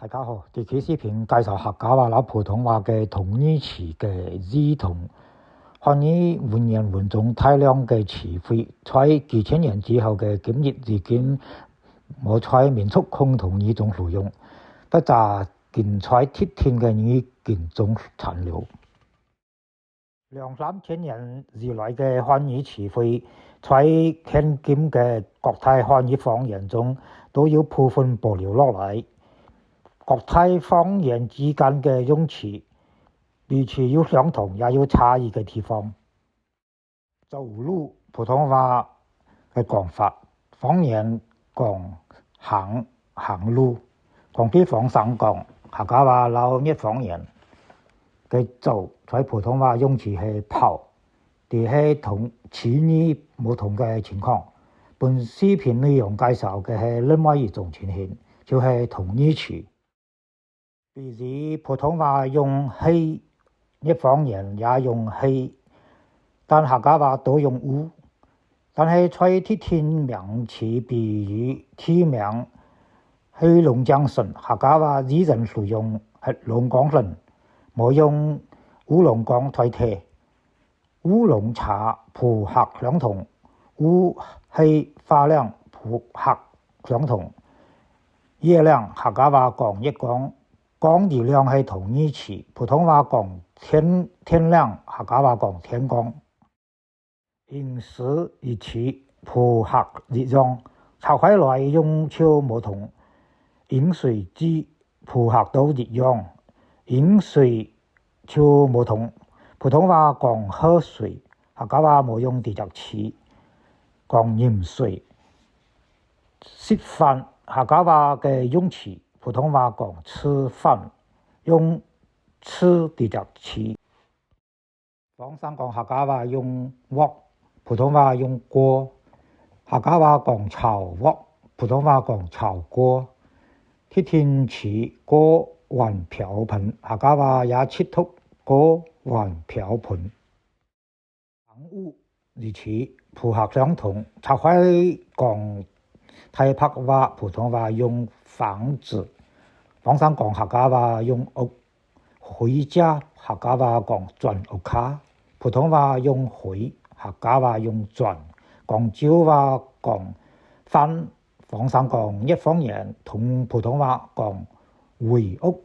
大家好，這期視頻介紹客家話及普通話嘅同義詞嘅異同。漢語文言文中大量嘅詞彙，在幾千年之後嘅今日已經冇在民族共同語中使用，不咋僅在特定嘅語境中殘留。兩三千年以來嘅漢語詞彙，在現今嘅國體漢語方言中都有部分保留落來。國體方言之間嘅用詞彼此有相同也有差異嘅地方。走路普通話嘅講法，方言講行路，廣東方省講客家話老滅方言嘅走，在普通話用詞係跑，這係同詞義唔同嘅情況。本視頻內容介紹嘅係另外一種情形，就係同義詞。比如普通話用係，滅方言也用係，但客家話都用烏。但係在特定名詞，比如地名黑龍江省，客家話依然使用黑龍江省，冇用烏龍江代替。烏龍茶普客相同，烏係花亮普客相同。月亮客家話講月光，光的亮係同義詞，普通話講天亮，客家話講天光。飲水一詞普客一樣，拆開來用就冇同。飲水機普客都一樣，飲水就冇同。普通話講喝水，客家話冇用這隻詞，講飲水。食飯客家話嘅用詞，普通話講吃飯，用吃這隻詞。方省講客家話用鑊，普通話用鍋。客家話講炒鑊，普通話講炒鍋。特定詞鍋碗瓢盆，客家話也切讀鍋碗瓢盆。房屋一詞普客相同，拆開講台北話，普通話用房子。方省講客家話用屋。回家客家話講轉屋卡，普通話用回，客家話用轉。廣州話講翻，方省講滅方言同普通話講回屋。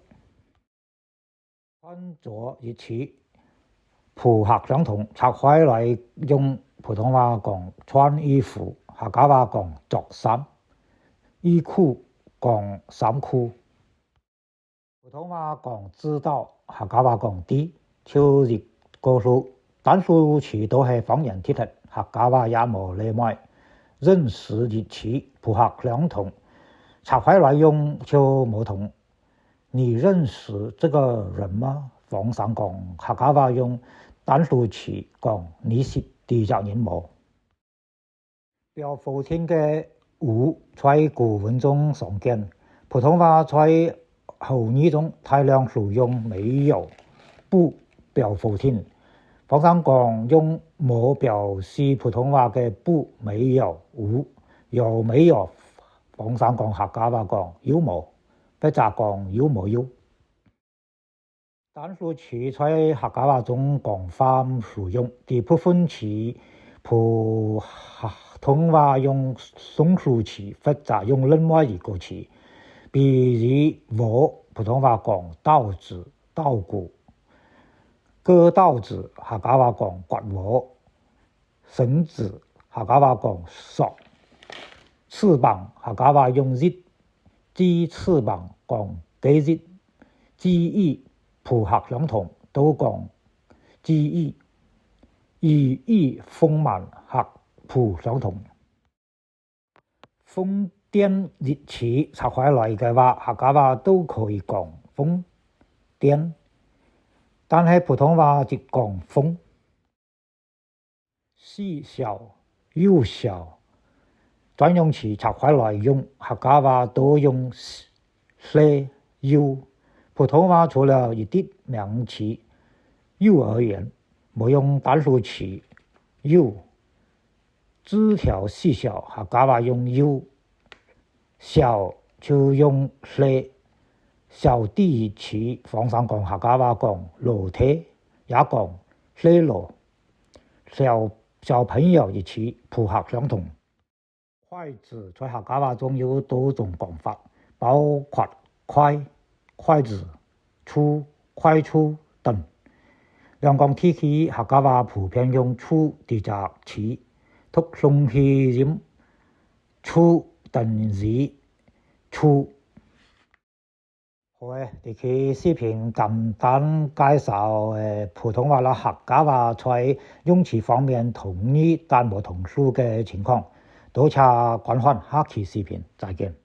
穿着一詞普客相同，拆開來用，普通話講穿衣服，客家話講着衫。衣褲講衫褲。普通話講知道，客家話講知，就一個數，單數詞都係方言特色，客家話也冇例外。認識一詞普客相同，拆開來用就冇同。你認識這個人嗎？方省講客家話用單數詞講你識這個人冇。表否定嘅無在古文中常見，普通話在後語中大量使用沒有不表否定。方省講用冇表示普通話嘅不沒有無，有沒有方省講客家話講有冇，不咋講有冇有。單數詞在客家話中廣泛使用，大部分詞普通話用雙數詞或者用另外一個詞。比如禾，普通話講稻子、稻谷。割稻子，客家話講割禾。繩子，客家話講索。翅膀，客家話用翼。雞翅膀講雞翼。記憶普客相同，都講記憶。羽翼豐滿，客普相同。風電一詞拆開來嘅話，客家話都可以講風電，但係普通話只講風。細小、幼小專用詞拆開來用，客家話都用細幼，普通話除了一啲名詞幼兒園冇用單數詞幼。枝條細小，客家話用幼。小就用細，小地區房山講客家話講樓梯，也講細路，小朋友一起鋪合相同。筷子在客家話中有多種講法，包括筷子、醋、快醋等。兩江地區客家話普遍用醋這隻詞，讀上氣音，醋等於醋。好嘅，呢期視頻簡單介紹普通話啦客家話在用詞方面同義但冇同數嘅情況。多謝觀看，下期視頻再見。